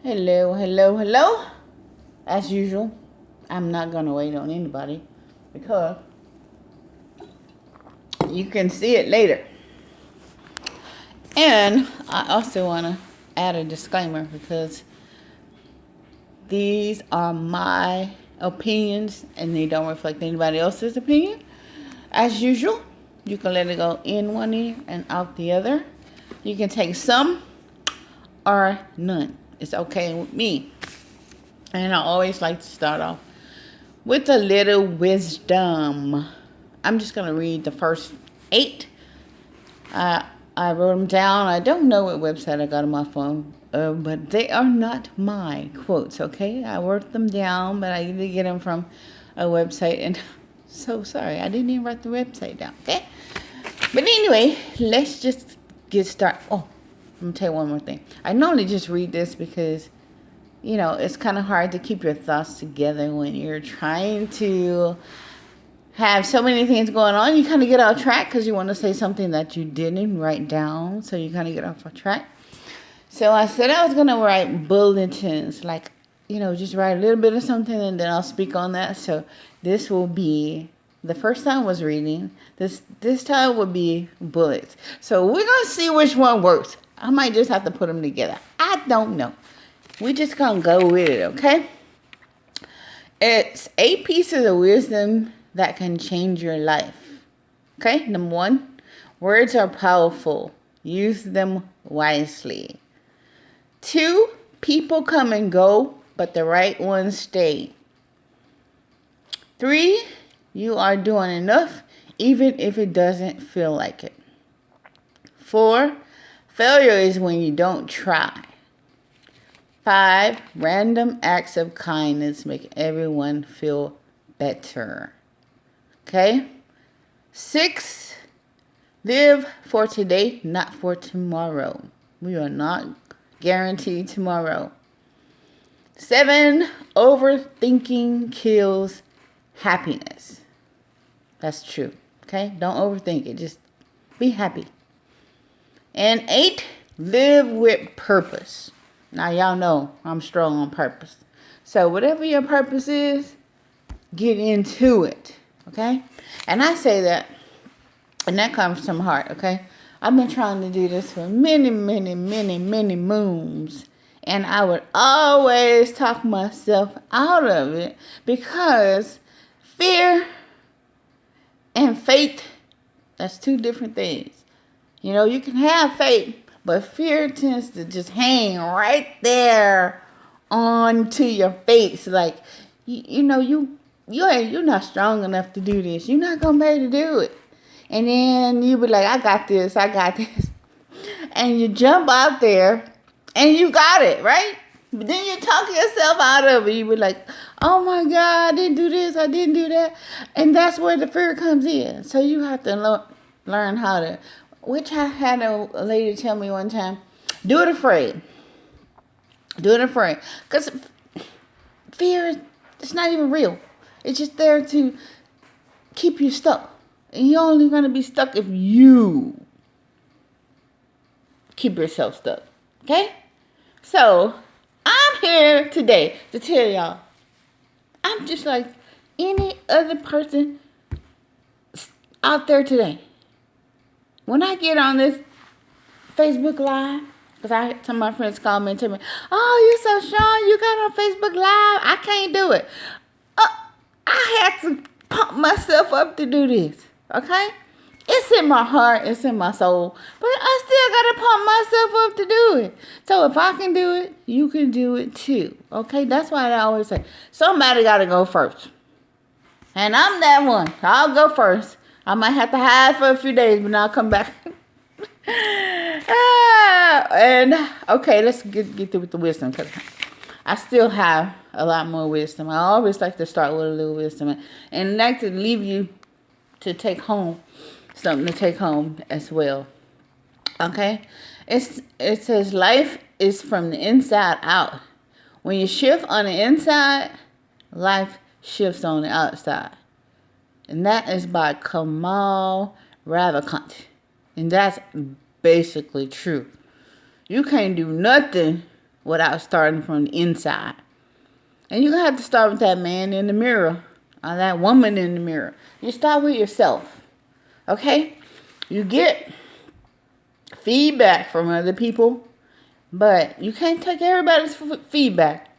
Hello, hello, hello. As usual, I'm not going to wait on anybody because you can see it later. And I also want to add a disclaimer because these are my opinions and they don't reflect anybody else's opinion. As usual, you can let it go in one ear and out the other. You can take some or none. It's okay with me. And I always like to start off with a little wisdom. I'm just going to read the first 8. I wrote them down. I don't know what website I got on my phone, but they are not my quotes, okay? I wrote them down, but I did get them from a website, and so sorry. I didn't even write the website down, okay? But anyway, let's just get started. Oh, I'm going to tell you one more thing. I normally just read this because it's kind of hard to keep your thoughts together when you're trying to have so many things going on. You kind of get off track because you want to say something that you didn't write down. So you kind of get off track. So I said I was going to write bulletins, like, just write a little bit of something and then I'll speak on that. So this will be, the first time was reading. This time will be bullets. So we're going to see which one works. I might just have to put them together. I don't know. We just gonna go with it, okay? It's 8 pieces of wisdom that can change your life. Okay, number 1, words are powerful. Use them wisely. 2, people come and go, but the right ones stay. 3, you are doing enough, even if it doesn't feel like it. 4, failure is when you don't try. 5, random acts of kindness make everyone feel better. Okay? 6, live for today, not for tomorrow. We are not guaranteed tomorrow. 7, overthinking kills happiness. That's true. Okay? Don't overthink it. Just be happy. And 8, live with purpose. Now, y'all know I'm strong on purpose. So, whatever your purpose is, get into it. Okay? And I say that, and that comes from heart. Okay? I've been trying to do this for many, many, many, many moons. And I would always talk myself out of it because fear and faith, that's 2 different things. You can have faith, but fear tends to just hang right there onto your face. Like, you're not strong enough to do this. You're not going to be able to do it. And then you be like, I got this. And you jump out there and you got it, right? But then you talk yourself out of it. You be like, oh my God, I didn't do this. I didn't do that. And that's where the fear comes in. So you have to learn how to, which I had a lady tell me one time, do it afraid. Do it afraid. Because fear, it's not even real. It's just there to keep you stuck. And you're only going to be stuck if you keep yourself stuck. Okay? So, I'm here today to tell y'all, I'm just like any other person out there today. When I get on this Facebook Live, because some of my friends call me and tell me, oh, you're so strong, you got on Facebook Live. I can't do it. I had to pump myself up to do this, okay? It's in my heart, it's in my soul, but I still got to pump myself up to do it. So if I can do it, you can do it too, okay? That's why I always say, somebody got to go first. And I'm that one. I'll go first. I might have to hide for a few days, but I'll come back. And okay, let's get through with the wisdom, because I still have a lot more wisdom. I always like to start with a little wisdom and like to leave you to take home something to take home as well. Okay, it says life is from the inside out. When you shift on the inside, life shifts on the outside. And that is by Kamal Ravikant. And that's basically true. You can't do nothing without starting from the inside. And you're going to have to start with that man in the mirror or that woman in the mirror. You start with yourself. Okay? You get feedback from other people, but you can't take everybody's feedback.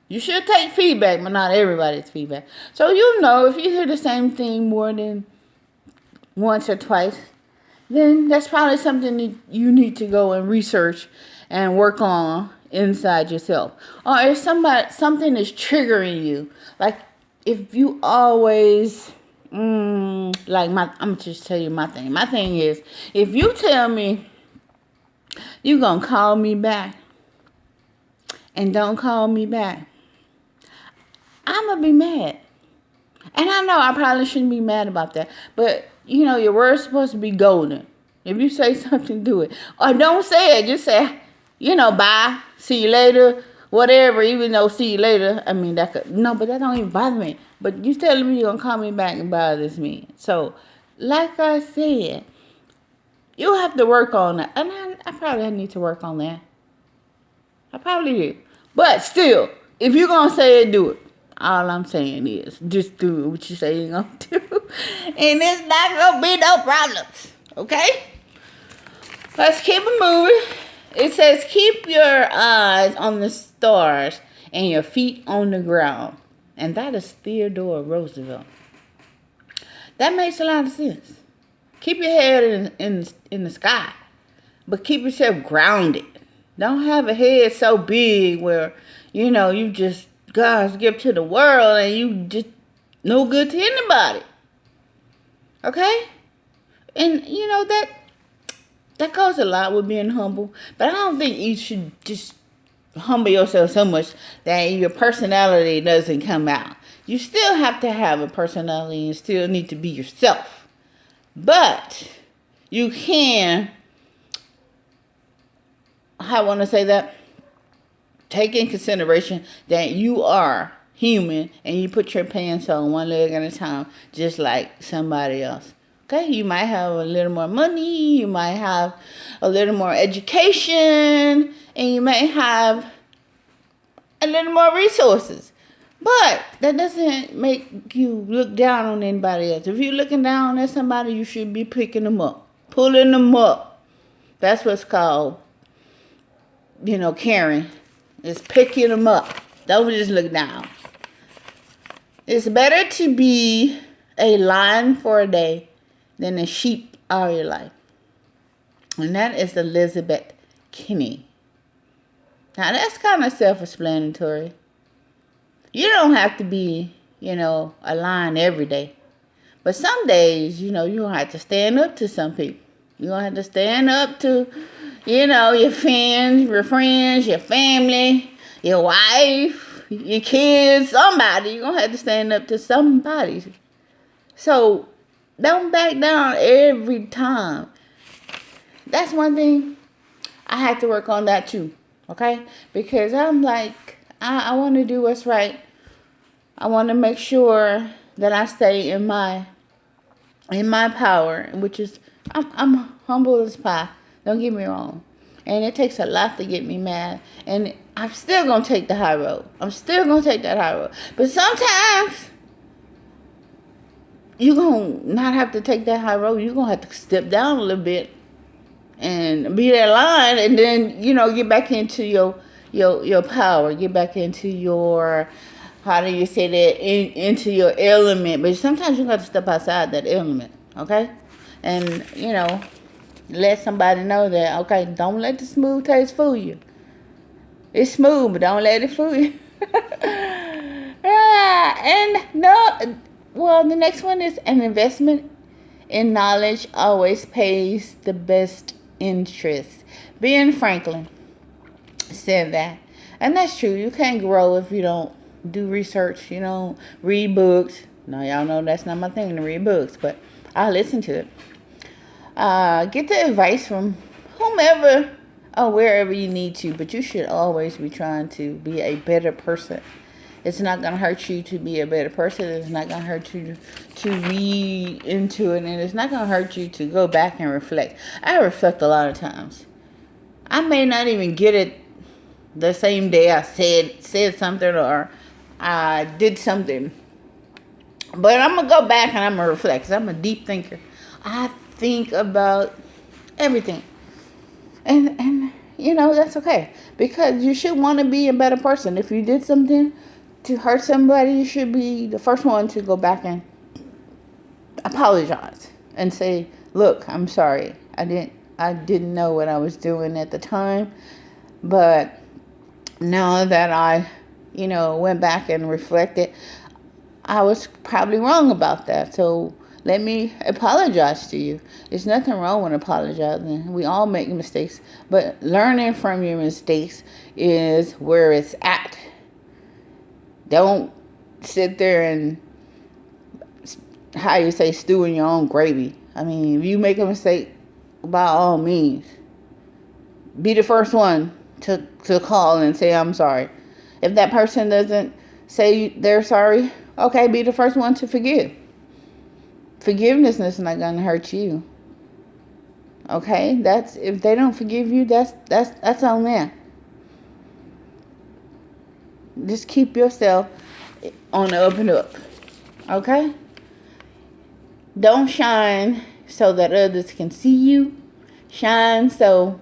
You should take feedback, but not everybody's feedback. So you know if you hear the same thing more than once or twice, then that's probably something that you need to go and research and work on inside yourself. Or if something is triggering you, like if you always I'm gonna just tell you my thing. My thing is, if you tell me you gonna call me back and don't call me back, I'm gonna be mad. And I know I probably shouldn't be mad about that, but you know your word's supposed to be golden. If you say something, do it. Or don't say it. Just say, bye, see you later, whatever. Even though see you later, I mean but that don't even bother me. But you telling me you're gonna call me back and bothers me. So, like I said, you have to work on that, and I probably need to work on that. I probably do. But still, if you're gonna say it, do it. All I'm saying is, just do what you say you're gonna do, and it's not gonna be no problems. Okay? Let's keep it moving. It says, keep your eyes on the stars and your feet on the ground. And that is Theodore Roosevelt. That makes a lot of sense. Keep your head in the sky, but keep yourself grounded. Don't have a head so big where, you just God's gift to the world and you just no good to anybody. Okay? And, that goes a lot with being humble. But I don't think you should just humble yourself so much that your personality doesn't come out. You still have to have a personality and still need to be yourself. But you can, I want to say that, take in consideration that you are human and you put your pants on one leg at a time just like somebody else. Okay, you might have a little more money, you might have a little more education, and you may have a little more resources. But that doesn't make you look down on anybody else. If you're looking down at somebody, you should be picking them up, pulling them up. That's what's called, caring. It's picking them up. Don't just look down. It's better to be a lion for a day than a sheep all your life. And that is Elizabeth Kinney. Now, that's kind of self-explanatory. You don't have to be, a lion every day. But some days, you're going to have to stand up to some people. You're going to have to stand up to, your friends, your family, your wife, your kids, somebody. You're going to have to stand up to somebody. So, don't back down every time. That's one thing. I have to work on that too. Okay? Because I'm like, I want to do what's right. I want to make sure that I stay in my power, which is, I'm humble as pie. Don't get me wrong. And it takes a lot to get me mad. And I'm still going to take the high road. I'm still going to take that high road. But sometimes you're going to not have to take that high road. You're going to have to step down a little bit and be that lion, and then, get back into your power. Get back into your, how do you say that, into your element. But sometimes you have to step outside that element, okay? And, let somebody know that, okay, don't let the smooth taste fool you. It's smooth, but don't let it fool you. The next one is an investment in knowledge always pays the best interest. Ben Franklin said that. And that's true. You can't grow if you don't do research, read books. Now, y'all know that's not my thing to read books, but I listen to it. Get the advice from whomever or wherever you need to, but you should always be trying to be a better person. It's not going to hurt you to be a better person. It's not going to hurt you to read into it, and it's not going to hurt you to go back and reflect. I reflect a lot of times. I may not even get it the same day I said something or I did something. But I'm going to go back and I'm going to reflect, 'cause I'm a deep thinker. I think about everything. And that's okay. Because you should want to be a better person. If you did something to hurt somebody, you should be the first one to go back and apologize and say, look, I'm sorry. I didn't know what I was doing at the time. But now that I, went back and reflected, I was probably wrong about that. So let me apologize to you. There's nothing wrong with apologizing. We all make mistakes. But learning from your mistakes is where it's at. Don't sit there and, stew in your own gravy. I mean, if you make a mistake, by all means, be the first one to call and say, I'm sorry. If that person doesn't say they're sorry, okay, be the first one to forgive. Forgiveness is not going to hurt you. Okay? If they don't forgive you, that's on them. Just keep yourself on the up and up. Okay? Don't shine so that others can see you. Shine so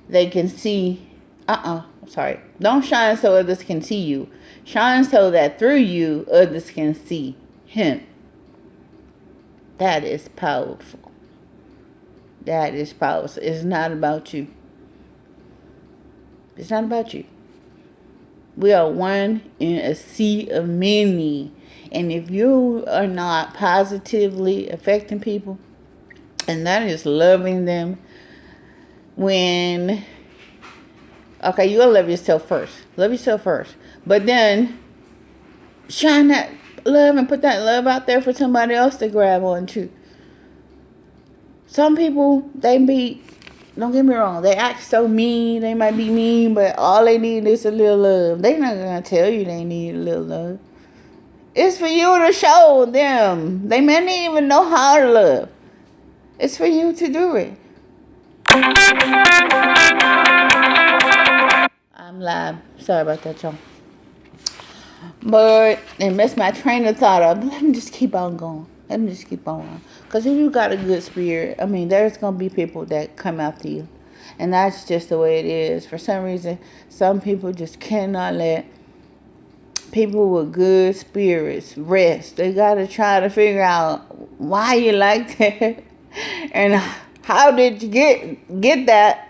they can see. Don't shine so others can see you. Shine so that through you, others can see him. That is powerful. That is powerful. It's not about you. It's not about you. We are one in a sea of many. And if you are not positively affecting people, and that is loving them, you're going to love yourself first. Love yourself first. But then shine that love and put that love out there for somebody else to grab onto. Some people, don't get me wrong, they act so mean. They might be mean, but all they need is a little love. They're not going to tell you they need a little love. It's for you to show them. They may not even know how to love. It's for you to do it. I'm live. Sorry about that, y'all. But it messed my train of thought up. Let me just keep on going. Because if you got a good spirit, there's going to be people that come after you. And that's just the way it is. For some reason, some people just cannot let people with good spirits rest. They got to try to figure out why you like that. And how did you get that?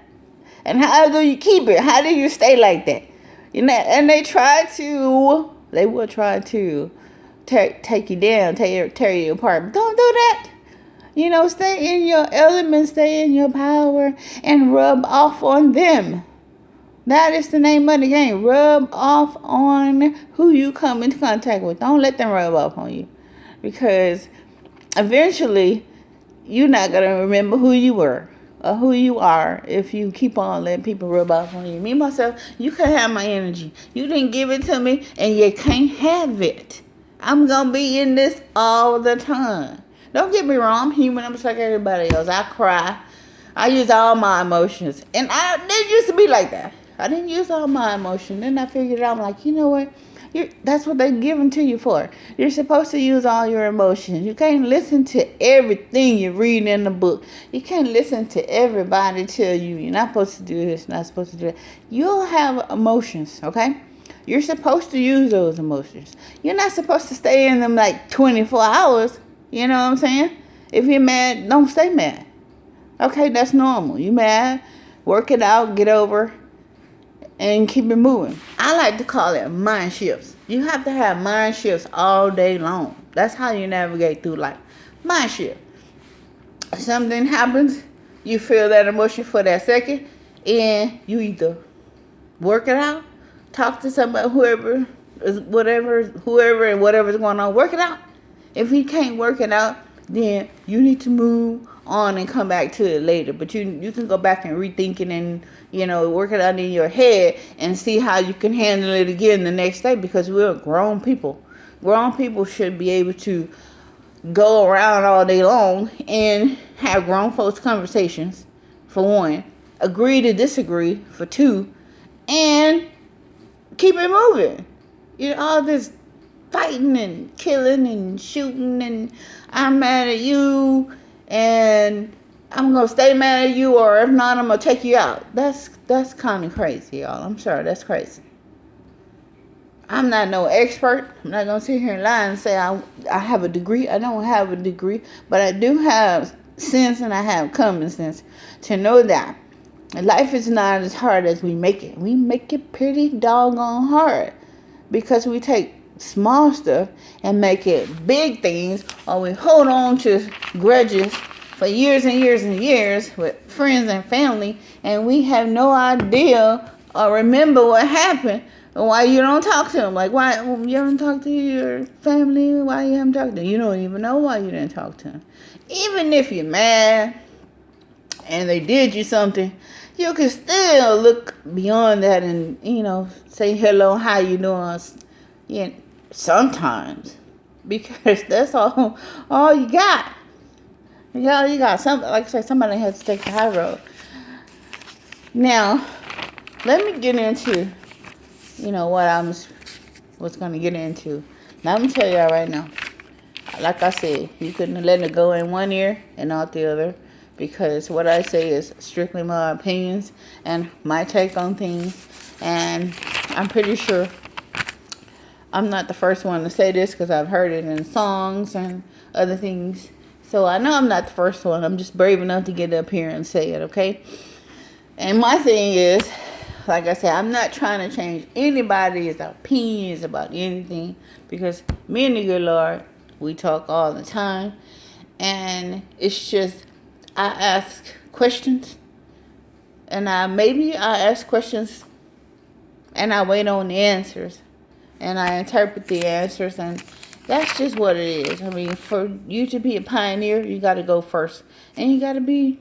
And how do you keep it? How do you stay like that? And they will try to take you down, tear you apart. But don't do that. Stay in your element, stay in your power, and rub off on them. That is the name of the game. Rub off on who you come into contact with. Don't let them rub off on you. Because eventually, you're not going to remember who you were or who you are if you keep on letting people rub off on you. Me, myself, you can't have my energy. You didn't give it to me, and you can't have it. I'm going to be in this all the time. Don't get me wrong. I'm human. I'm just like everybody else. I cry. I use all my emotions. And I didn't used to be like that. I didn't use all my emotions. Then I figured out, I'm like, you know what? That's what they're giving to you for. You're supposed to use all your emotions. You can't listen to everything you read in the book. You can't listen to everybody tell you you're not supposed to do this, not supposed to do that. You'll have emotions, okay? You're supposed to use those emotions. You're not supposed to stay in them like 24 hours. You know what I'm saying? If you're mad, don't stay mad. Okay, that's normal. You mad, work it out, get over, and keep it moving. I like to call it mind shifts. You have to have mind shifts all day long. That's how you navigate through life. Mind shift. Something happens, you feel that emotion for that second, and you either work it out, talk to somebody, whoever's going on, work it out. If you can't work it out, then you need to move on and come back to it later. But you can go back and rethink it and, work it out in your head and see how you can handle it again the next day, because we're grown people. Grown people should be able to go around all day long and have grown folks conversations, for one. Agree to disagree, for two. and keep it moving. All this fighting and killing and shooting, and I'm mad at you, and I'm gonna stay mad at you, or if not, I'm gonna take you out. That's kind of crazy, y'all. I'm sorry, that's crazy. I'm not no expert. I'm not gonna sit here and lie and say I have a degree. I don't have a degree, but I do have sense, and I have common sense to know that life is not as hard as we make it. We make it pretty doggone hard because we take small stuff and make it big things, or we hold on to grudges for years and years and years with friends and family, and we have no idea or remember what happened. Why you don't talk to them? Like, why you haven't talked to your family? Why you haven't talked to them? You don't even know why you didn't talk to them. Even if you're mad and they did you something, you can still look beyond that and, say hello, how you doing? Yeah, sometimes. Because that's all you got. You got something, like I said, somebody has to take the high road. Now, let me get into what I was going to get into. Now, I'm going to tell y'all right now. Like I said, you couldn't let it go in one ear and out the other, because what I say is strictly my opinions and my take on things. And I'm pretty sure I'm not the first one to say this, because I've heard it in songs and other things. So I know I'm not the first one. I'm just brave enough to get up here and say it, okay? And my thing is, like I said, I'm not trying to change anybody's opinions about anything, because me and the good Lord, we talk all the time. And it's just, I ask questions. And I ask questions and I wait on the answers. And I interpret the answers. And that's just what it is. I mean, for you to be a pioneer, you got to go first. And you got to be,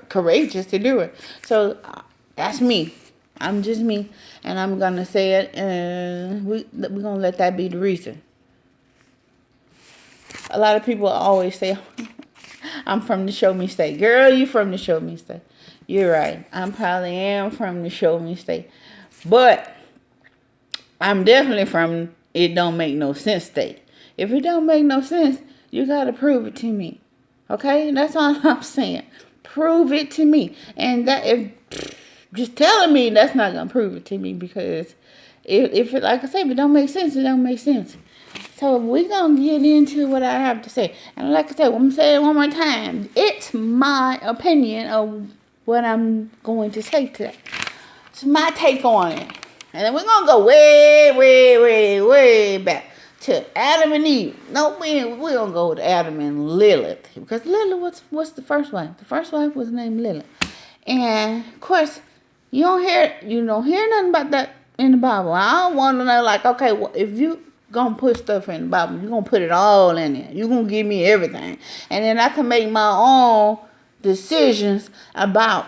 courageous to do it. So that's me. I'm just me. And I'm going to say it. And we're going to let that be the reason. A lot of people always say, I'm from the Show Me State. Girl, you from the Show Me State. You're right. I probably am from the Show Me State. But I'm definitely from It Don't Make No Sense State. If it don't make no sense, you got to prove it to me. Okay? That's all I'm saying. Prove it to me. And that, if just telling me, that's not going to prove it to me, because if it, like I say, if it don't make sense, it don't make sense. So we're going to get into what I have to say. And like I said, I'm going to say it one more time. It's my opinion of what I'm going to say today. It's my take on it. And then we're going to go way, way, way, way back to Adam and Eve. No, we're going to go to Adam and Lilith. Because Lilith, what's the first wife? The first wife was named Lilith. And, of course, you don't hear nothing about that in the Bible. I don't want to know, like, okay, well, if you gonna put stuff in the Bible, you're gonna put it all in it. You're gonna give me everything. And then I can make my own decisions about,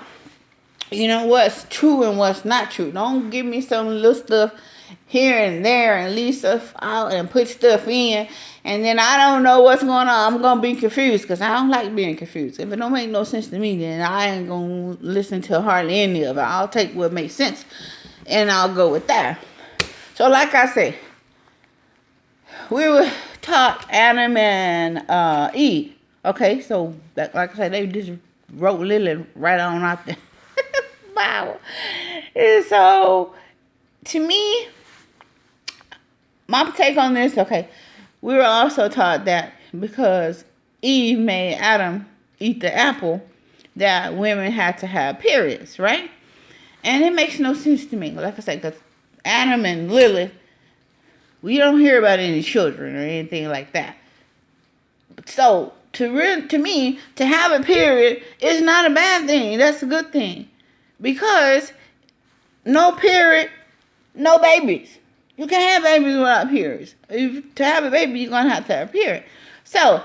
what's true and what's not true. Don't give me some little stuff here and there and leave stuff out and put stuff in. And then I don't know what's going on. I'm going to be confused, because I don't like being confused. If it don't make no sense to me, then I ain't going to listen to hardly any of it. I'll take what makes sense and I'll go with that. So like I say, we were taught Adam and Eve. Okay, so like I said, they just wrote Lily right on out there. Wow. And so, to me, my take on this, okay, we were also taught that because Eve made Adam eat the apple, that women had to have periods, right? And it makes no sense to me. Like I said, because Adam and Lilith, we don't hear about any children or anything like that. So, to me, to have a period is not a bad thing. That's a good thing. Because no period, no babies. You can't have babies without periods. To have a baby, you're going to have a period. So,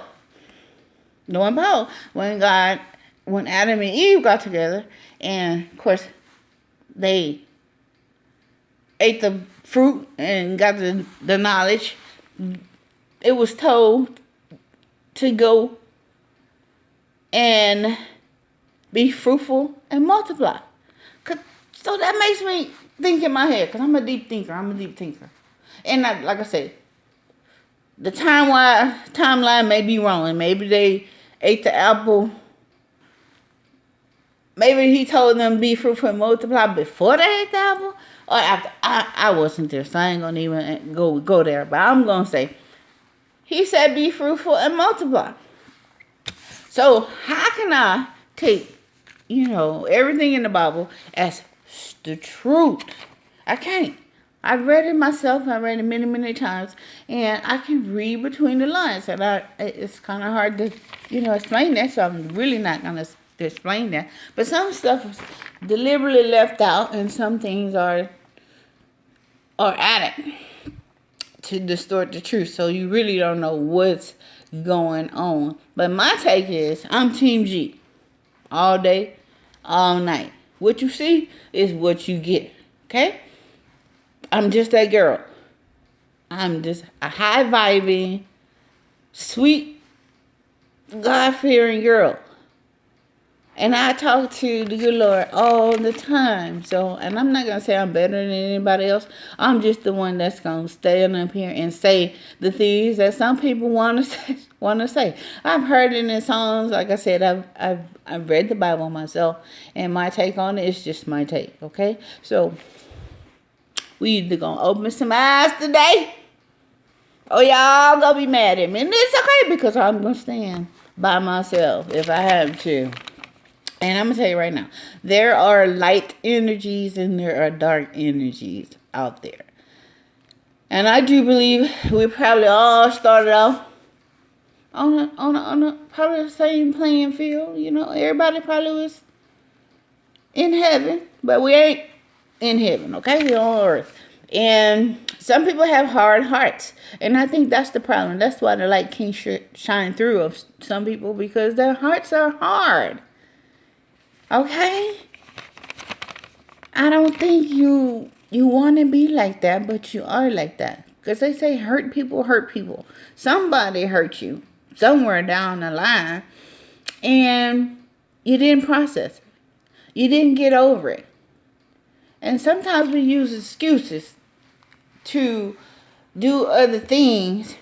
lo and behold, when Adam and Eve got together, and of course, they ate the fruit and got the knowledge, it was told to go and be fruitful and multiply. So that makes me think in my head, because I'm a deep thinker. And like I said, the timeline may be wrong. And maybe they ate the apple. Maybe he told them be fruitful and multiply before they ate the apple or after. I wasn't there, so I ain't going to even go there. But I'm going to say, he said be fruitful and multiply. So how can I take, everything in the Bible as the truth? I can't. I've read it myself. I read it many, many times. And I can read between the lines. And it's kind of hard to, explain that. So I'm really not going to explain that. But some stuff is deliberately left out. And some things are added to distort the truth. So you really don't know what's going on. But my take is, I'm Team G. All day, all night. What you see is what you get. Okay? I'm just that girl. I'm just a high-vibing, sweet, God-fearing girl. And I talk to the good Lord all the time. So, and I'm not going to say I'm better than anybody else. I'm just the one that's going to stand up here and say the things that some people want to say. I've heard it in songs. Like I said, I've read the Bible myself. And my take on it is just my take. Okay? So, we either going to open some eyes today, or y'all going to be mad at me. And it's okay, because I'm going to stand by myself if I have to. And I'm going to tell you right now, there are light energies and there are dark energies out there. And I do believe we probably all started off on a probably the same playing field. Everybody probably was in heaven, but we ain't in heaven, okay? We're on earth. And some people have hard hearts. And I think that's the problem. That's why the light can't shine through of some people, because their hearts are hard. Okay? I don't think you want to be like that, but you are like that. Because they say hurt people hurt people. Somebody hurt you somewhere down the line, and you didn't process it. You didn't get over it. And sometimes we use excuses to do other things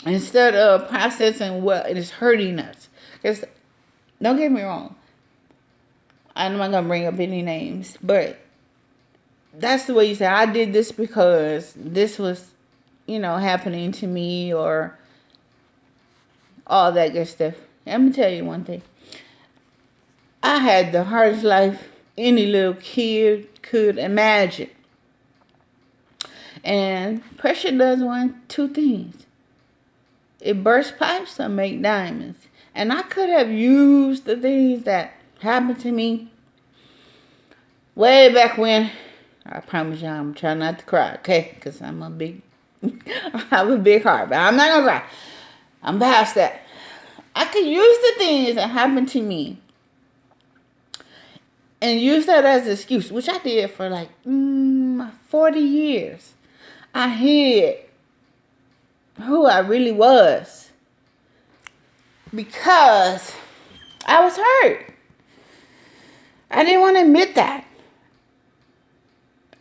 instead of processing what is hurting us. Because, don't get me wrong, I'm not going to bring up any names, but that's the way you say, I did this because this was, happening to me, or all that good stuff. Let me tell you one thing. I had the hardest life any little kid could imagine. And pressure does two things. It bursts pipes or make diamonds. And I could have used the things that happened to me way back when. I promise you, I'm trying not to cry, okay? Because I have a big heart, but I'm not going to cry. I'm past that. I could use the things that happened to me and use that as an excuse, which I did for 40 years. I hid who I really was because I was hurt. I didn't want to admit that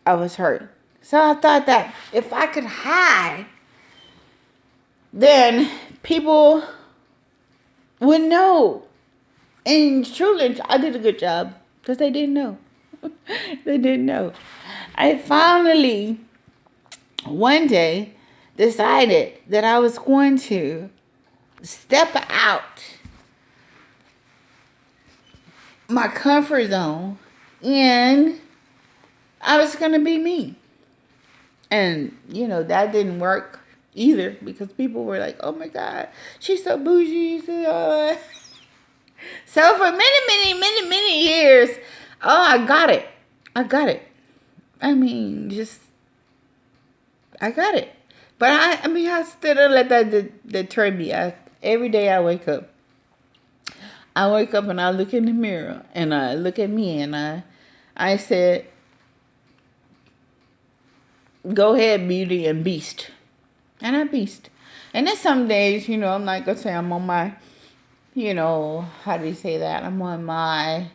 I was hurt. So I thought that if I could hide, then people would know. And truly, I did a good job because they didn't know. They didn't know. I finally, one day, decided that I was going to step out my comfort zone, and I was going to be me. And, that didn't work either, because people were like, oh my God, she's so bougie. So for many years, I got it. I got it. But I still don't let that deter me. Every day I wake up and I look in the mirror and I look at me and I said, go ahead, beauty and beast. And I beast. And then some days, I'm not going to say I'm on my, how do you say that? I'm on my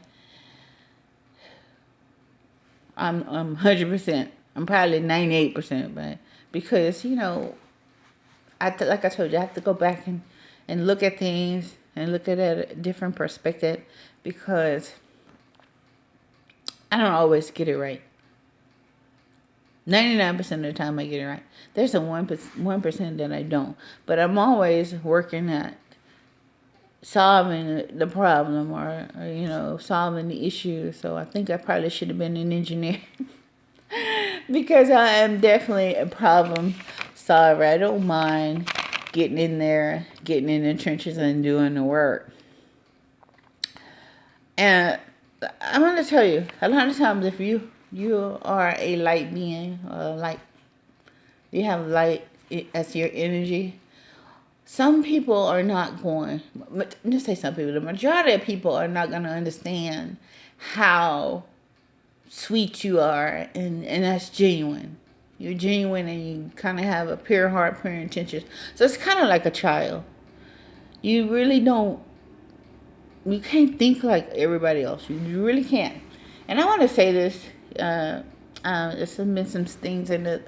I'm 100%. I'm probably 98%, but because like I told you, I have to go back and look at things and look at it at a different perspective because I don't always get it right. 99% of the time I get it right. There's a 1% that I don't. But I'm always working at solving the problem or solving the issue. So I think I probably should have been an engineer. Because I am definitely a problem solver. I don't mind getting in there, getting in the trenches and doing the work. And I'm going to tell you, a lot of times if you are a light being, you have light as your energy, some people are not going, just say some people, the majority of people are not going to understand how sweet you are, and that's genuine. You're genuine and you kind of have a pure heart, pure intentions. So it's kind of like a child. You really don't, you can't think like everybody else. You really can't. And I want to say this, there's been some things in the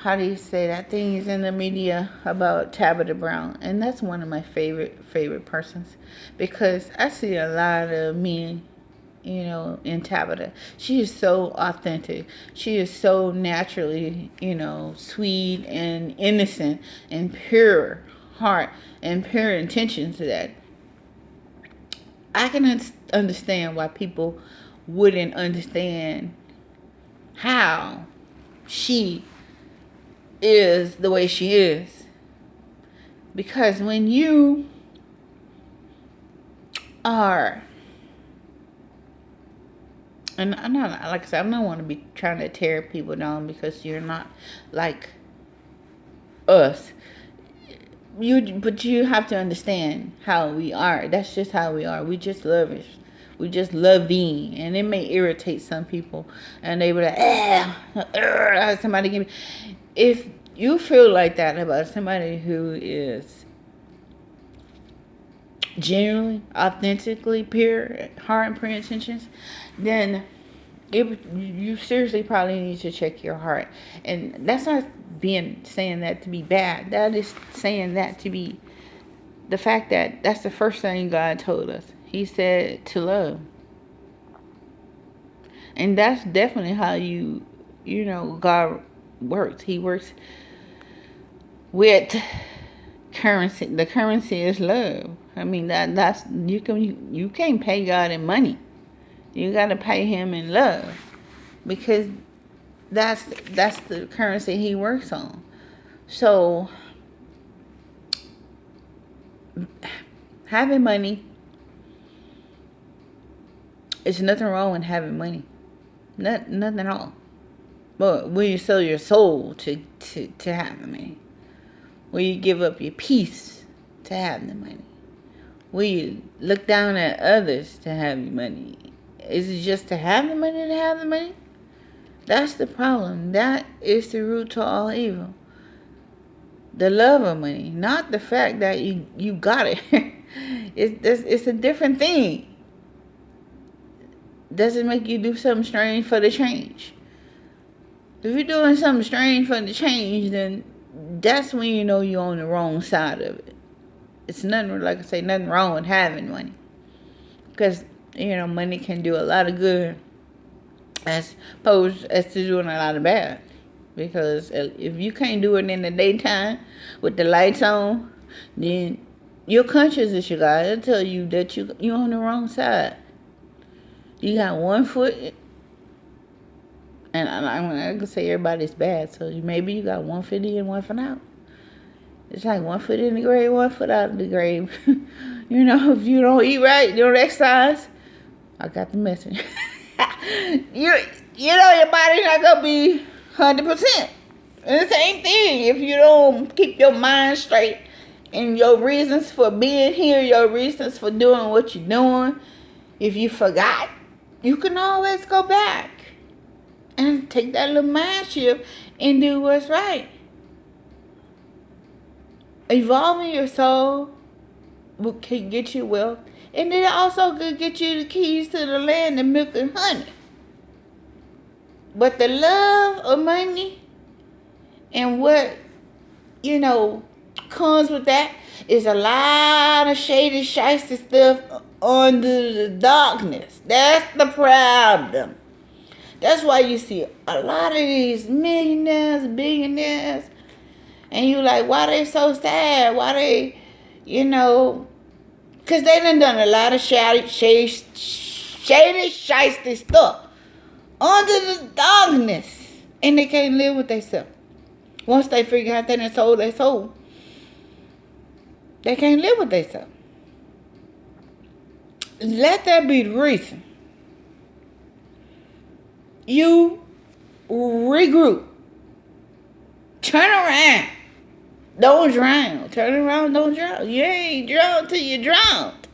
how do you say that, things in the media about Tabitha Brown, and that's one of my favorite persons because I see a lot of me, in Tabitha. She is so authentic. She is so naturally, sweet and innocent and pure heart and pure intentions that I can understand why people wouldn't understand how she is the way she is. Because when you are, and I'm not, like I said, I don't want to be trying to tear people down because you're not like us. But you have to understand how we are. That's just how we are. We just love it. We just love being, and it may irritate some people, and they be like, somebody give me. If you feel like that about somebody who is genuinely, authentically pure, heart and pure intentions, then you seriously probably need to check your heart. And that's not saying that to be bad. That is saying that to be the fact that that's the first thing God told us. He said to love. And that's definitely how God works. He works with currency. The currency is love. I mean, that's you can't pay God in money. You got to pay him in love, because that's the currency he works on. So having money, there's nothing wrong with having money. Nothing at all. But will you sell your soul to have the money? Will you give up your peace to have the money? Will you look down at others to have your money? Is it just to have the money to have the money? That's the problem. That is the root to all evil. The love of money, not the fact that you got it. It's a different thing. Does it make you do something strange for the change? If you're doing something strange for the change, then that's when you know you're on the wrong side of it. It's nothing, like I say, nothing wrong with having money. Because, money can do a lot of good as opposed as to doing a lot of bad. Because if you can't do it in the daytime with the lights on, then your conscience is your guide. It'll tell you that you're on the wrong side. You got one foot, and I'm going to say everybody's bad, so maybe you got one foot in, one foot out. It's like one foot in the grave, one foot out of the grave. If you don't eat right, you don't exercise, I got the message. Your body's not going to be 100%. And the same thing, if you don't keep your mind straight and your reasons for being here, your reasons for doing what you're doing, if you forgot, you can always go back and take that little mind shift and do what's right. Evolving your soul can get you wealth. And it also could get you the keys to the land, the milk and honey. But the love of money and what, comes with that is a lot of shady, shiesty stuff under the darkness. That's the problem. That's why you see a lot of these millionaires, billionaires, and you like, why they so sad? Why they, because they done a lot of shady, shiesty stuff under the darkness. And they can't live with themselves. Once they figure out that they sold their soul, they can't live with themselves. Let that be the reason. You regroup. Turn around. Don't drown. Turn around, don't drown. You ain't drowned till you drowned.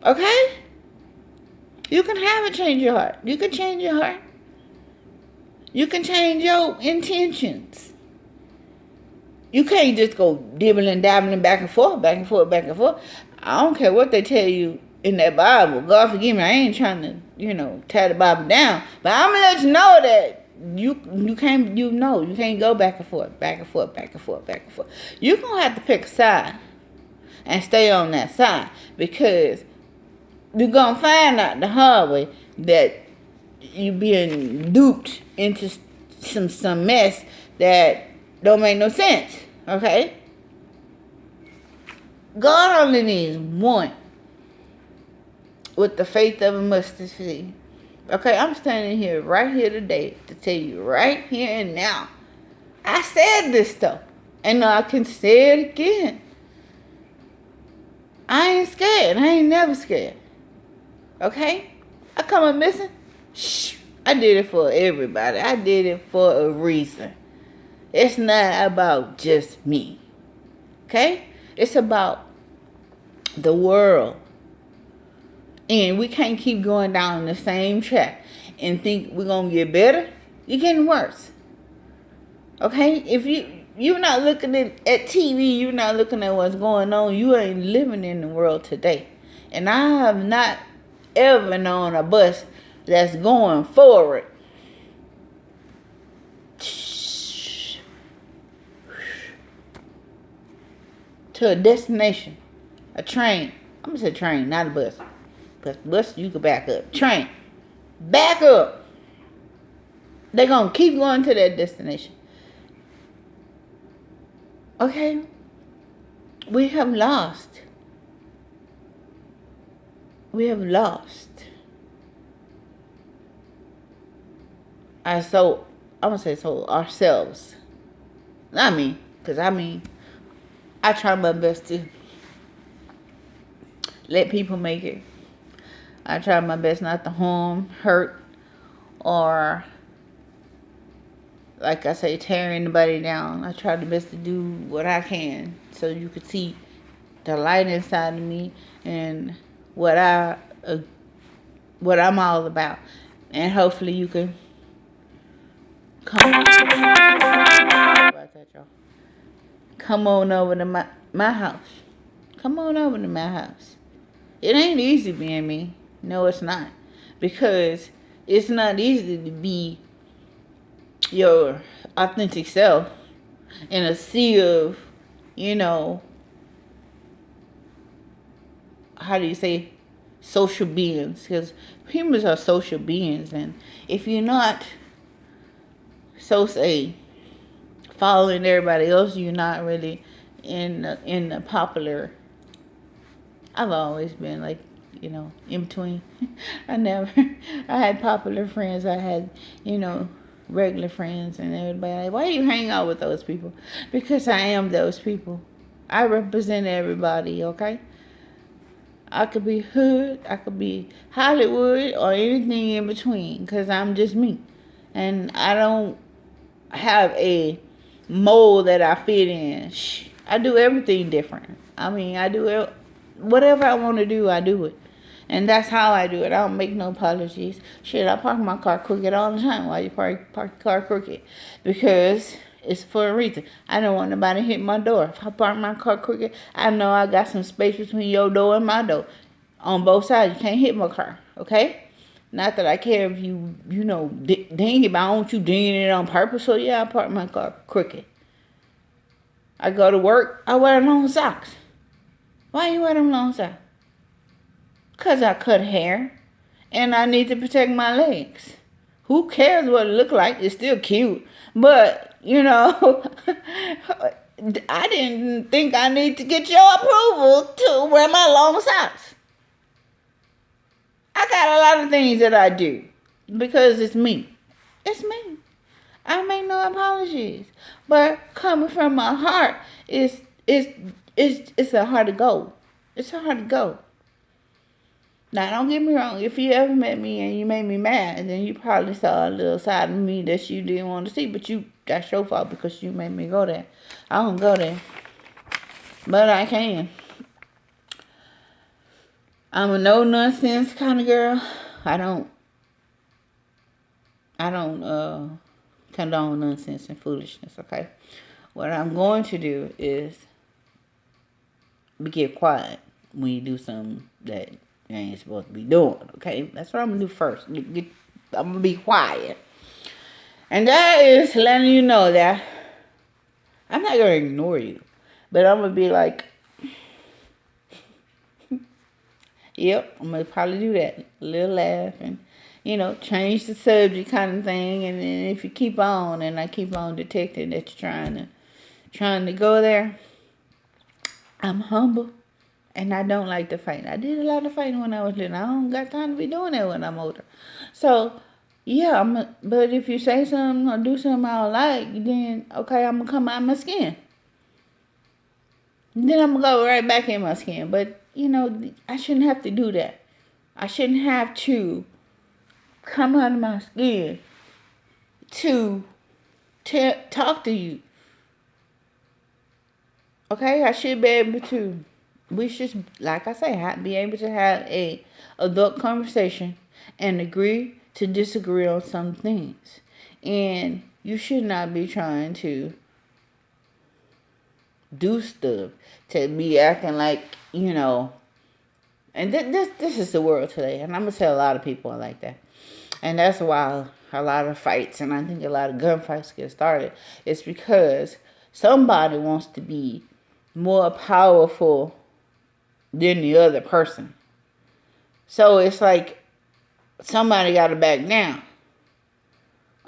Okay? You can have it change your heart. You can change your heart. You can change your intentions. You can't just go dibbling, dabbling back and forth, back and forth, back and forth. I don't care what they tell you in that Bible. God forgive me, I ain't trying to, tear the Bible down. But I'm going to let you know that you can't go back and forth, back and forth, back and forth, back and forth. You're going to have to pick a side and stay on that side, because you're going to find out the hard way that you being duped into some mess that don't make no sense. Okay? God only needs one with the faith of a mustard seed. Okay, I'm standing here right here today to tell you right here and now. I said this stuff, and I can say it again. I ain't scared. I ain't never scared. Okay? I come up missing. Shh. I did it for everybody. I did it for a reason. It's not about just me. Okay? It's about the world. And we can't keep going down the same track and think we're going to get better. You're getting worse. Okay? If you're not looking at TV, you're not looking at what's going on, you ain't living in the world today. And I have not ever known a bus that's going forward to a destination. A train. I'm going to say train, not a bus. Because bus, you can back up. Train. Back up. They're going to keep going to that destination. Okay? We have lost. We have lost. I'm going to say ourselves. Not me. Because I try my best to let people make it. I try my best not to harm, hurt, or, like I say, tear anybody down. I try the best to do what I can so you could see the light inside of me and what I'm all about. And hopefully you can come on over to my house. Come on over to my house. It ain't easy being me. No, it's not. Because it's not easy to be your authentic self in a sea of, how do you say, social beings. Because humans are social beings. And if you're not, following everybody else, you're not really in the popular. I've always been like, in between. I had popular friends. I had, regular friends, and everybody like, why do you hang out with those people? Because I am those people. I represent everybody, okay? I could be hood, I could be Hollywood, or anything in between, because I'm just me. And I don't have a mold that I fit in. I do everything different. I do it. Whatever I want to do, I do it. And that's how I do it. I don't make no apologies. I park my car crooked all the time. Why you park your car crooked? Because It's for a reason. I don't want nobody to hit my door. If I park my car crooked, I know I got some space between your door and my door. On both sides, you can't hit my car, okay? Not that I care if you ding it, but I don't want you dinging it on purpose. So yeah, I park my car crooked. I go to work, I wear long socks. Why you wear them long socks? Because I cut hair and I need to protect my legs. Who cares what it look like? It's still cute. But, I didn't think I need to get your approval to wear my long socks. I got a lot of things that I do because it's me. It's me. I make no apologies. But coming from my heart, it's a hard to go. It's a hard to go. Now, don't get me wrong. If you ever met me and you made me mad, then you probably saw a little side of me that you didn't want to see. But that's your fault because you made me go there. I don't go there. But I can. I'm a no-nonsense kind of girl. I don't condone nonsense and foolishness, okay? What I'm going to do is get quiet when you do something that you ain't supposed to be doing, okay? That's what I'm going to do first. I'm going to be quiet. And that is letting you know that I'm not going to ignore you. But I'm going to be like, yep, I'm going to probably do that. A little laugh and, change the subject kind of thing. And then if you keep on and I keep on detecting that you're trying to go there, I'm humble. And I don't like to fight. I did a lot of fighting when I was little. I don't got time to be doing that when I'm older. So, yeah, but if you say something or do something I don't like, then, okay, I'm going to come out of my skin. Then I'm going to go right back in my skin. But, I shouldn't have to do that. I shouldn't have to come out of my skin to talk to you. Okay? I should be able to. We should, like I say, be able to have a adult conversation and agree to disagree on some things. And you should not be trying to do stuff to be acting like, and this is the world today. And I'm going to tell a lot of people are like that. And that's why a lot of fights, and I think a lot of gunfights get started. It's because somebody wants to be more powerful than the other person. So it's like somebody got to back down.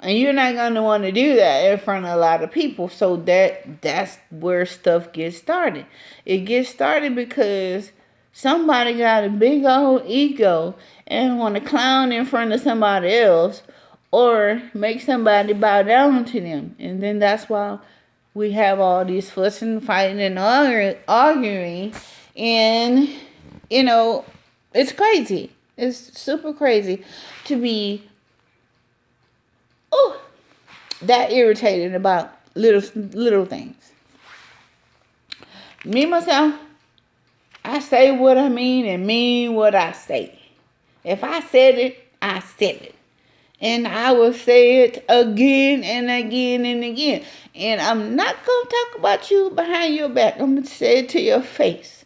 And you're not going to want to do that in front of a lot of people. So that's where stuff gets started. It gets started because somebody got a big old ego and want to clown in front of somebody else or make somebody bow down to them. And then that's why we have all these fussing, fighting, and arguing. And, it's crazy. It's super crazy to be that irritated about little things. Me, myself, I say what I mean and mean what I say. If I said it, I said it. And I will say it again and again and again. And I'm not going to talk about you behind your back. I'm going to say it to your face.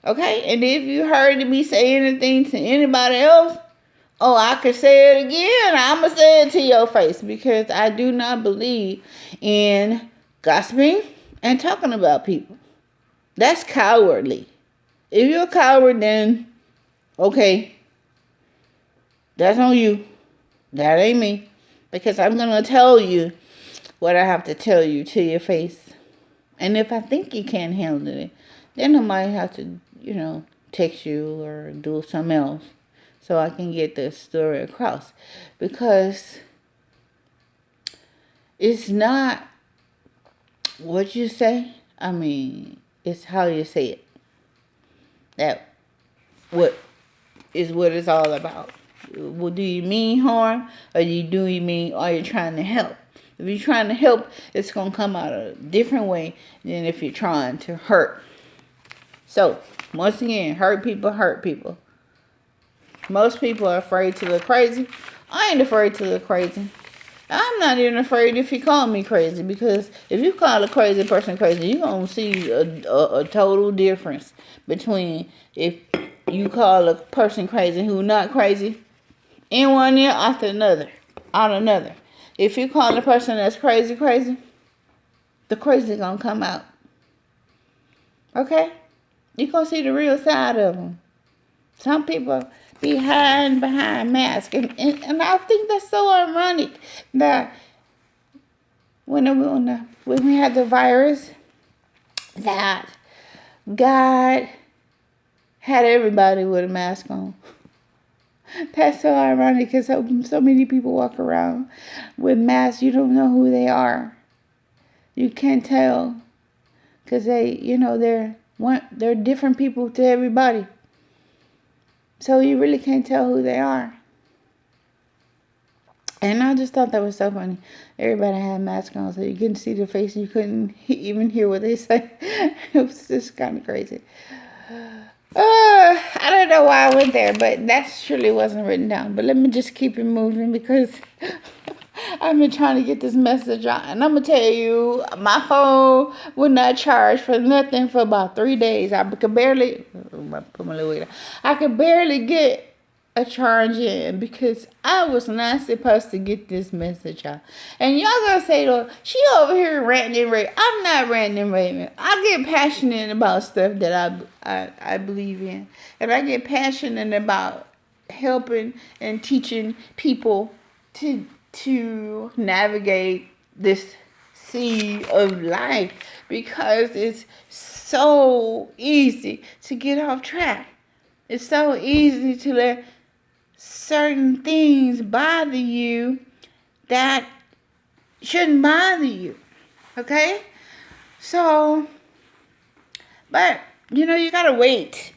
Okay? And if you heard me say anything to anybody else, I could say it again. I'm going to say it to your face. Because I do not believe in gossiping and talking about people. That's cowardly. If you're a coward, then, okay, that's on you. That ain't me. Because I'm going to tell you what I have to tell you to your face. And if I think you can't handle it, then I might have to, text you or do something else so I can get the story across. Because it's not what you say. I mean, it's how you say it. That what it's all about. Well, do you mean harm or are you trying to help? If you're trying to help, it's going to come out a different way than if you're trying to hurt. So, once again, hurt people. Most people are afraid to look crazy. I ain't afraid to look crazy. I'm not even afraid if you call me crazy, because if you call a crazy person crazy, you're going to see a total difference between if you call a person crazy who not crazy in one ear after another, out another. If you call a person that's crazy, the crazy going to come out. Okay? You going to see the real side of them. Some people be hiding behind masks. And I think that's so ironic that when we had the virus, that God had everybody with a mask on. That's so ironic, because so many people walk around with masks. You don't know who they are. You can't tell, because they're different people to everybody. So you really can't tell who they are. And I just thought that was so funny. Everybody had masks on, so you couldn't see their face. You couldn't even hear what they say. It was just kind of crazy. I don't know why I went there, but that surely wasn't written down. But let me just keep it moving, because I've been trying to get this message out. And I'm going to tell you, my phone would not charge for nothing for about 3 days. I could barely get a charge in, because I was not supposed to get this message out. And y'all gonna say, "Oh, she over here ranting and raving." I'm not ranting and raving. I get passionate about stuff that I believe in, and I get passionate about helping and teaching people to navigate this sea of life, because it's so easy to get off track. It's so easy to let certain things bother you that shouldn't bother you. Okay? So, but, you gotta wait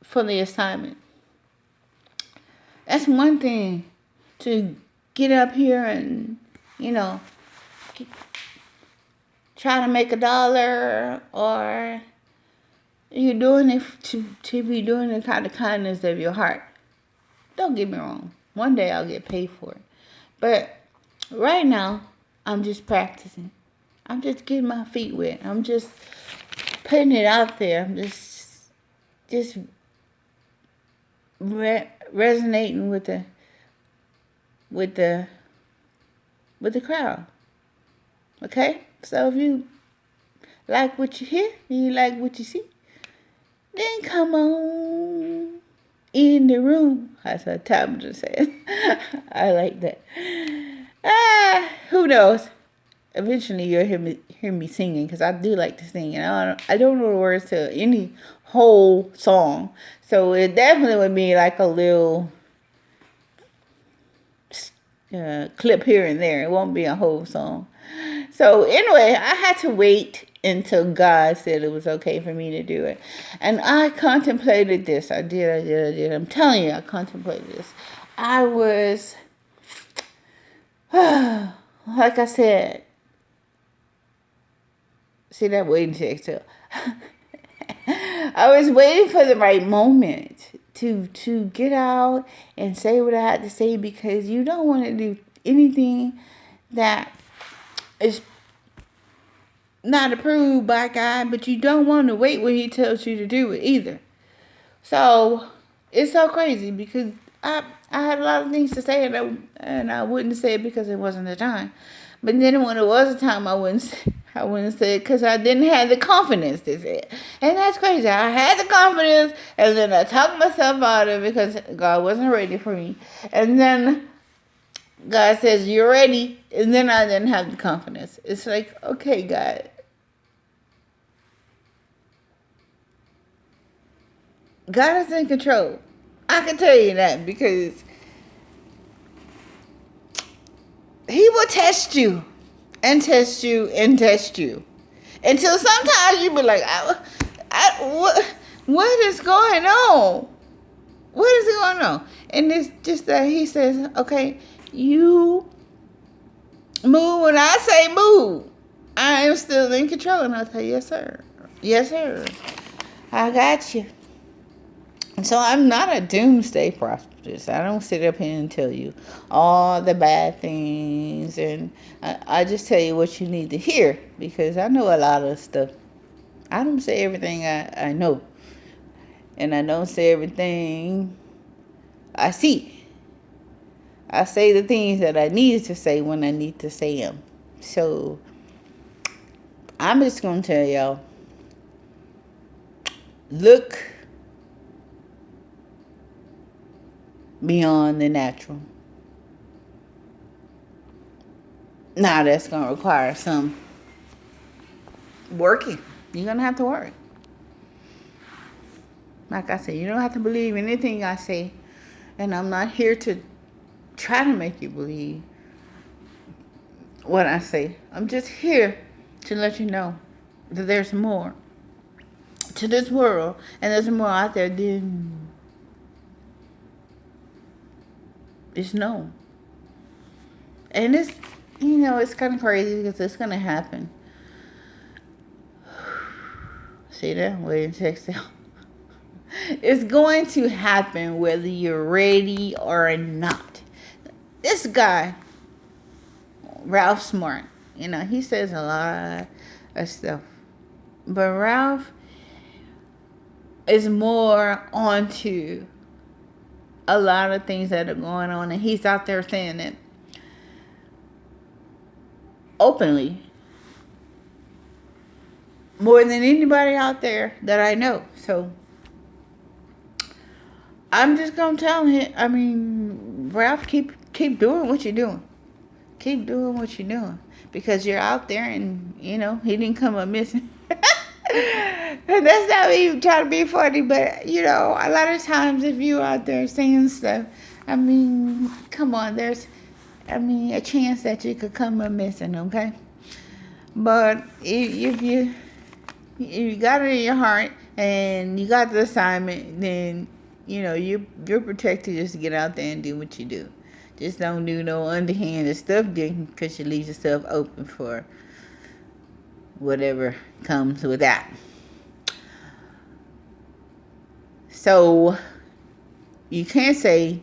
for the assignment. That's one thing, to get up here and, try to make $1, or you're doing it to be doing it out of kindness of your heart. Don't get me wrong. One day I'll get paid for it. But right now, I'm just practicing. I'm just getting my feet wet. I'm just putting it out there. I'm just resonating with the crowd. Okay? So if you like what you hear and you like what you see, then come on in the room. That's what Tabitha said. I like that. Who knows? Eventually you'll hear me singing, because I do like to sing, and I don't know the words to any whole song. So it definitely would be like a little clip here and there. It won't be a whole song. So anyway, I had to wait until God said it was okay for me to do it. And I contemplated this. I did. I'm telling you, I contemplated this. I was, like I said, see that waiting to exhale. I was waiting for the right moment to get out and say what I had to say, because you don't want to do anything that is not approved by God, but you don't want to wait when He tells you to do it either. So it's so crazy, because I had a lot of things to say, and I wouldn't say it because it wasn't the time. But then when it was a time, I wouldn't say it because I didn't have the confidence to say it. And that's crazy. I had the confidence, and then I talked myself out of it because God wasn't ready for me. And then God says, "You're ready." And then I didn't have the confidence. It's like, okay, God. God is in control. I can tell you that, because He will test you and test you and test you until sometimes you be like, what is going on? What is going on? And it's just that He says, okay, you move when I say move. I am still in control. And I'll tell you, yes, sir. Yes, sir. I got you. So I'm not a doomsday prophetess. I don't sit up here and tell you all the bad things, and I just tell you what you need to hear, because I know a lot of stuff. I don't say everything I know, and I don't say everything I see. I say the things that I need to say when I need to say them. So I'm just going to tell y'all, look beyond the natural. Now that's going to require some working. You're going to have to work. Like I said, you don't have to believe anything I say. And I'm not here to try to make you believe what I say. I'm just here to let you know that there's more to this world. And there's more out there than is known. And it's, it's kind of crazy because it's going to happen. See that? Wait, text out. It's going to happen whether you're ready or not. This guy, Ralph Smart, he says a lot of stuff. But Ralph is more onto a lot of things that are going on. And he's out there saying it openly more than anybody out there that I know. So I'm just gonna tell him, Ralph, keep doing what you're doing. Keep doing what you're doing. Because you're out there and, he didn't come up missing. And that's not me trying to be funny, but, a lot of times if you're out there saying stuff, come on, there's, a chance that you could come up missing, okay? But if you got it in your heart and you got the assignment, then, you're protected. Just get out there and do what you do. Just don't do no underhanded stuff, because you leave yourself open for whatever comes with that. So you can't say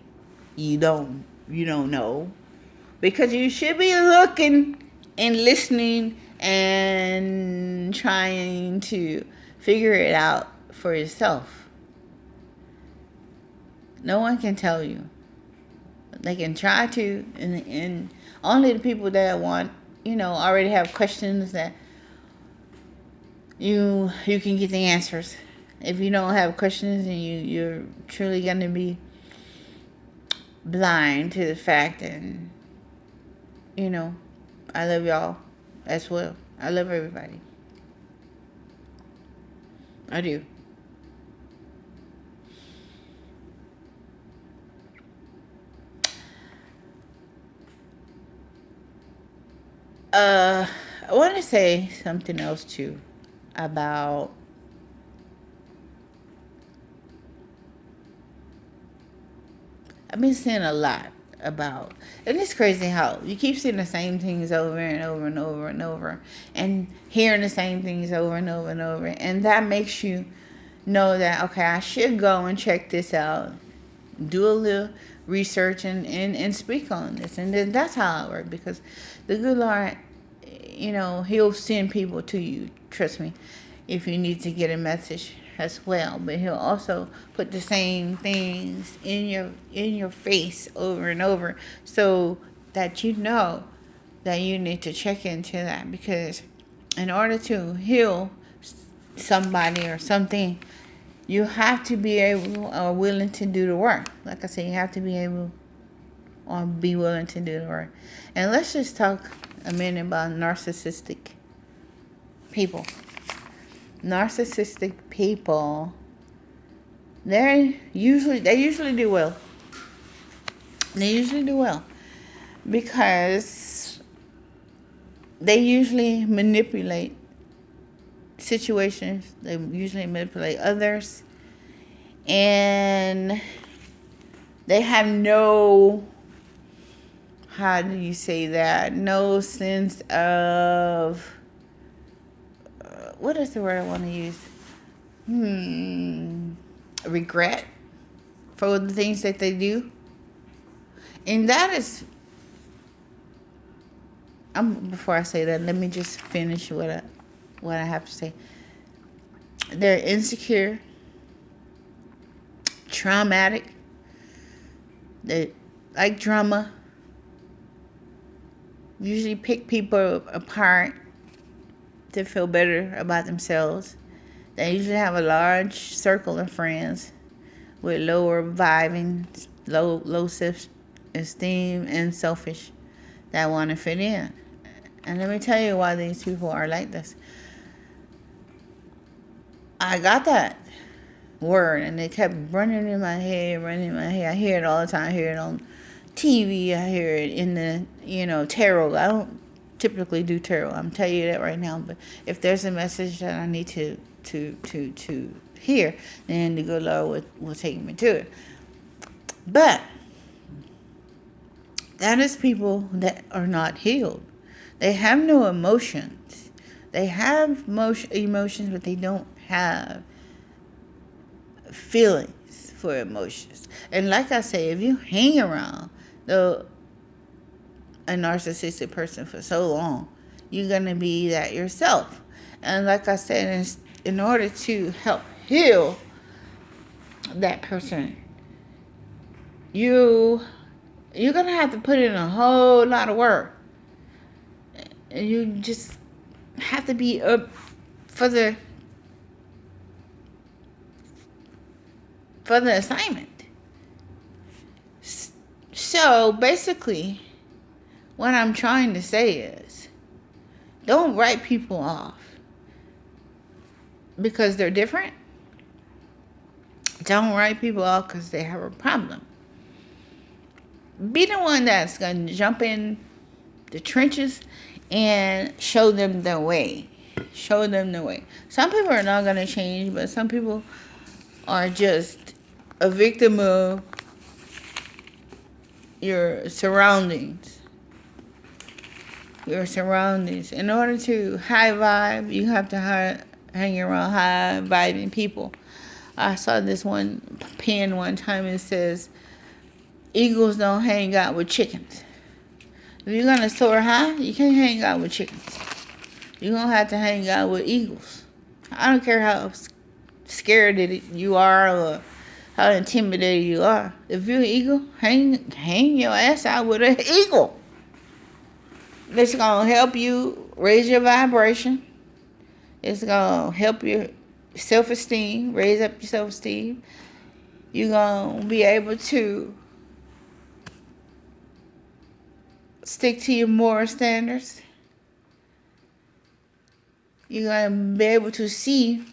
you don't know, because you should be looking and listening and trying to figure it out for yourself. No one can tell you. They can try to, and only the people that want, already have questions that you can get the answers. If you don't have questions, and you're truly going to be blind to the fact, and I love y'all as well. I love everybody. I do. I want to say something else too about I've been seeing a lot about, and it's crazy how you keep seeing the same things over and over and over and over, and hearing the same things over and over and over, and that makes you know that, okay, I should go and check this out, do a little research and speak on this. And then that's how I work, because the good Lord, he'll send people to you, trust me, if you need to get a message as well. But he'll also put the same things in your face over and over, so that you know that you need to check into that. Because in order to heal somebody or something, you have to be able or willing to do the work. Like I said, you have to be able or be willing to do the work. And let's just talk a minute about narcissistic people. Narcissistic people, they usually do well. They usually do well because they usually manipulate situations. They usually manipulate others, and they have no, how do you say that? No sense of, what is the word I want to use? Regret. for the things that they do. And that is, before I say that, let me just finish what I have to say. They're insecure, traumatic, they like drama, usually pick people apart to feel better about themselves. They usually have a large circle of friends with lower vibing, low self-esteem, and selfish that want to fit in. And let me tell you why these people are like this. I got that word, and it kept running in my head. I hear it all the time. I hear it on TV. I hear it in the, tarot. I don't typically do tarot. I'm telling you that right now. But if there's a message that I need to hear, then the good Lord will take me to it. But that is people that are not healed. They have no emotions. They have emotions, but they don't have feelings for emotions. And like I say, if you hang around a narcissistic person for so long, you're going to be that yourself. And like I said, in order to help heal that person, you're going to have to put in a whole lot of work. And you just have to be up for the assignment. So basically, what I'm trying to say is, don't write people off because they're different. Don't write people off because they have a problem. Be the one that's going to jump in the trenches and show them the way. Show them the way. Some people are not going to change, but some people are just a victim of your surroundings. Your surroundings. In order to high vibe, you have to hang around high vibing people. I saw this one pen one time. It says, eagles don't hang out with chickens. If you're going to soar high, you can't hang out with chickens. You're going to have to hang out with eagles. I don't care how scared you are or how intimidated you are. If you're an eagle, hang your ass out with an eagle. It's going to help you raise your vibration. It's going to help your self-esteem, raise up your self-esteem. You're going to be able to stick to your moral standards. You're going to be able to see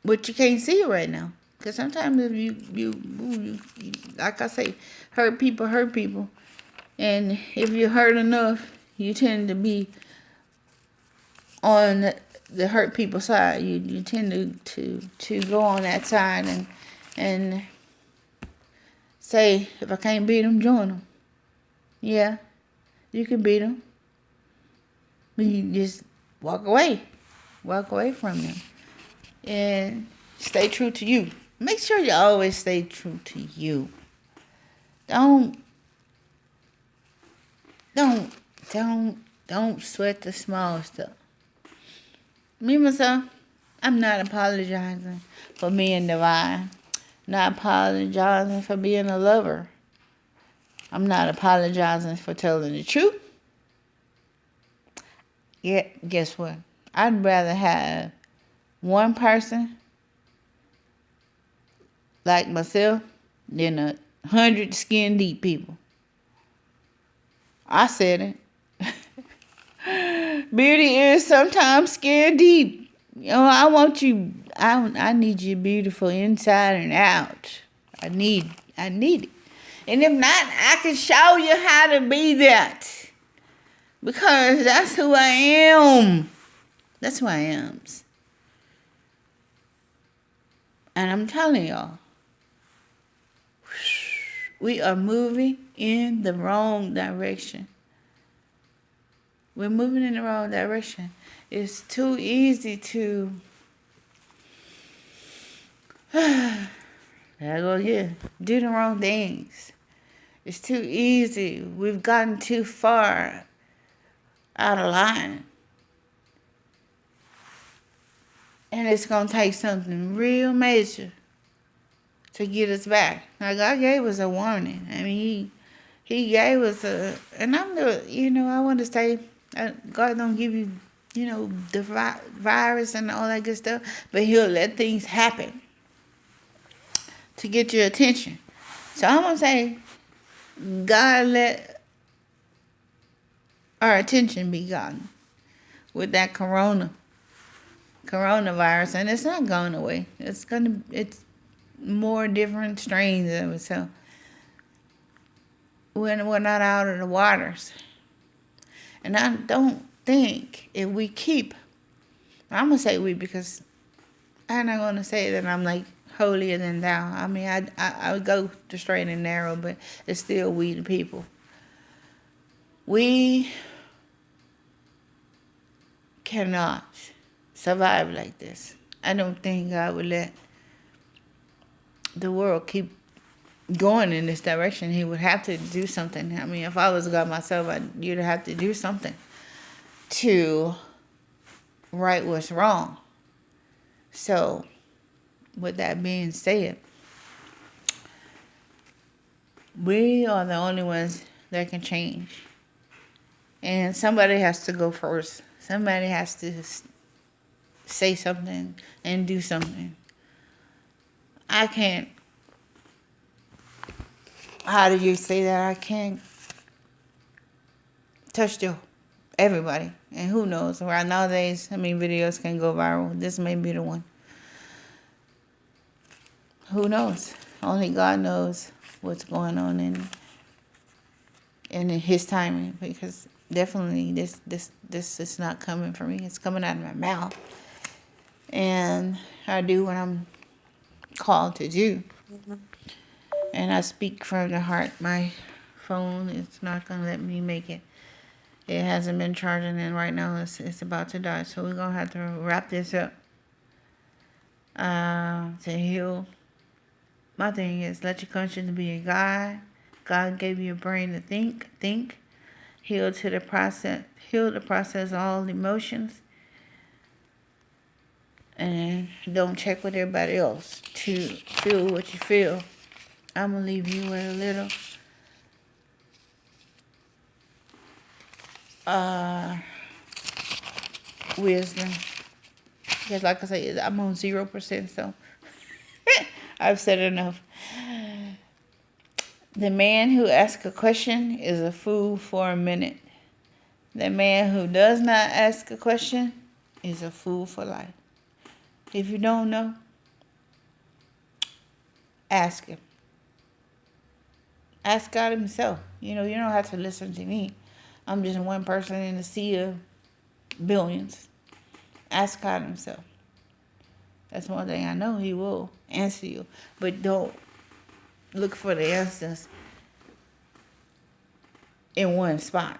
what you can't see right now. Because sometimes if you, like I say, hurt people. And if you hurt enough, you tend to be on the hurt people side. You tend to go on that side and say, if I can't beat them, join them. Yeah, you can beat them. But you just walk away from them. And stay true to you. Make sure you always stay true to you. Don't sweat the small stuff. Me, myself, I'm not apologizing for being divine. Not apologizing for being a lover. I'm not apologizing for telling the truth. Yeah, guess what? I'd rather have one person like myself than 100 skin deep people. I said it. Beauty is sometimes skin deep. I want you. I need you beautiful inside and out. I need it. And if not, I can show you how to be that. Because that's who I am. That's who I am. And I'm telling y'all, we are moving in the wrong direction. We're moving in the wrong direction. It's too easy to I go again. Do the wrong things. It's too easy. We've gotten too far out of line. And it's going to take something real major to get us back. Now, God gave us a warning. I mean, He gave us a, and I'm the, I want to say, God don't give you, the virus and all that good stuff, but He'll let things happen to get your attention. So I'm going to say, God let our attention be gotten with that coronavirus, and it's not going away. It's more different strains of it. So we're not out of the waters. And I don't think if we keep, I'm going to say we because I'm not going to say that I'm like holier than thou. I mean, I would go to straight and narrow, but it's still we the people. We cannot survive like this. I don't think God would let the world keep going in this direction. He would have to do something. I mean, if I was God myself, you'd have to do something to right what's wrong. So, with that being said, we are the only ones that can change. And somebody has to go first. Somebody has to say something and do something. I can't. How do you say that? I can't touch everybody. And who knows? Right nowadays, videos can go viral. This may be the one. Who knows? Only God knows what's going on in His timing. Because definitely this is not coming from me. It's coming out of my mouth. And I do what I'm called to do. And I speak from the heart. My phone is not going to let me make it. It hasn't been charging, and right now it's about to die. So we're going to have to wrap this up to heal. My thing is, let your conscience be a guide. God gave you a brain to think. Heal the process of all emotions. And don't check with everybody else to feel what you feel. I'm going to leave you with a little wisdom. Because like I said, I'm on 0%, so I've said enough. The man who asks a question is a fool for a minute. The man who does not ask a question is a fool for life. If you don't know, ask Him. Ask God Himself. You don't have to listen to me. I'm just one person in a sea of billions. Ask God Himself. That's one thing I know. He will answer you. But don't look for the answers in one spot.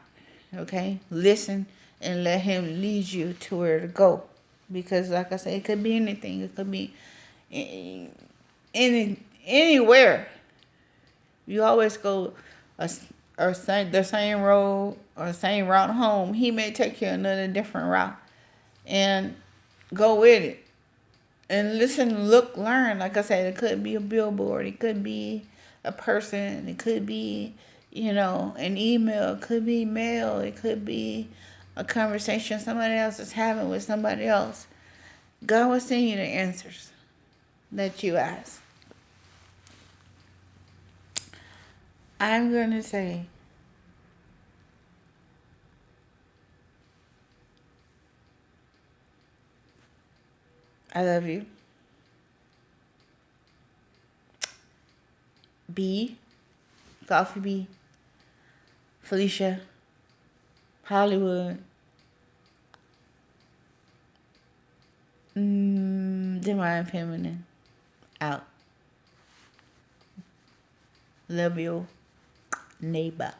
Okay? Listen and let Him lead you to where to go. Because like I said, it could be anything. It could be anywhere. You always go the same road or same route home. He may take you another different route. And go with it. And listen, look, learn. Like I said, it could be a billboard. It could be a person. It could be, an email. It could be mail. It could be a conversation somebody else is having with somebody else. God will send you the answers that you ask. I'm going to say, I love you. B, Coffee B, Felicia, Hollywood, Divine Feminine, out. Love you, neighbor.